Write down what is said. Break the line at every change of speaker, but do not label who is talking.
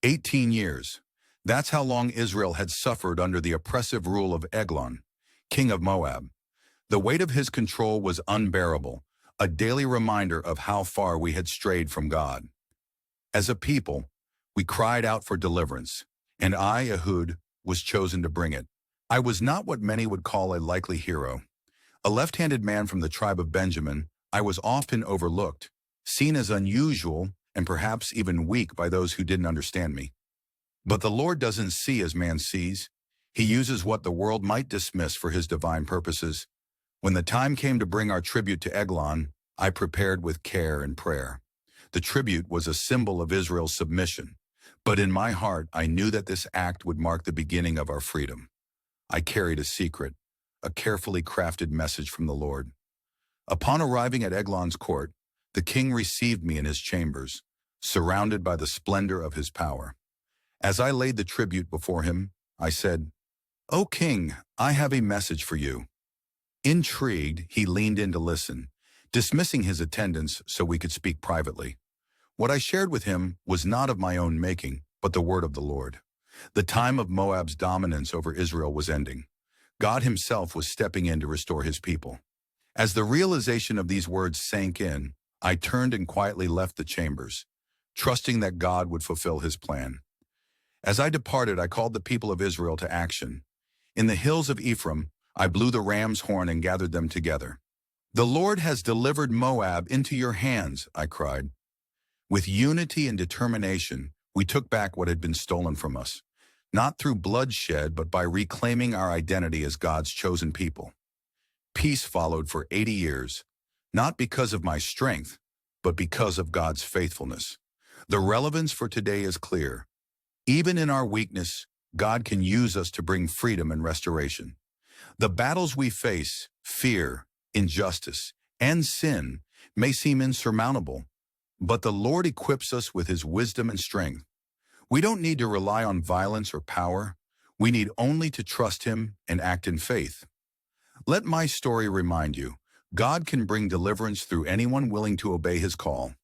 18 years. That's how long Israel had suffered under the oppressive rule of Eglon, king of Moab. The weight of his control was unbearable, a daily reminder of how far we had strayed from God. As a people, we cried out for deliverance, and I, Ehud, was chosen to bring it. I was not what many would call a likely hero. A left-handed man from the tribe of Benjamin, I was often overlooked, seen as unusual and perhaps even weak by those who didn't understand me. But the Lord doesn't see as man sees. He uses what the world might dismiss for his divine purposes. When the time came to bring our tribute to Eglon, I prepared with care and prayer. The tribute was a symbol of Israel's submission, but in my heart I knew that this act would mark the beginning of our freedom. I carried a secret, a carefully crafted message from the Lord. Upon arriving at Eglon's court, the king received me in his chambers, surrounded by the splendor of his power. As I laid the tribute before him, I said, "O king, I have a message for you." Intrigued, he leaned in to listen, dismissing his attendants so we could speak privately. What I shared with him was not of my own making, but the word of the Lord. The time of Moab's dominance over Israel was ending. God himself was stepping in to restore his people. As the realization of these words sank in, I turned and quietly left the chambers, trusting that God would fulfill his plan. As I departed, I called the people of Israel to action. In the hills of Ephraim, I blew the ram's horn and gathered them together. "The Lord has delivered Moab into your hands," I cried. With unity and determination, we took back what had been stolen from us, not through bloodshed, but by reclaiming our identity as God's chosen people. Peace followed for 80 years, not because of my strength, but because of God's faithfulness. The relevance for today is clear. Even in our weakness, God can use us to bring freedom and restoration. The battles we face, fear, injustice, and sin, may seem insurmountable, but the Lord equips us with his wisdom and strength. We don't need to rely on violence or power. We need only to trust him and act in faith. Let my story remind you, God can bring deliverance through anyone willing to obey his call.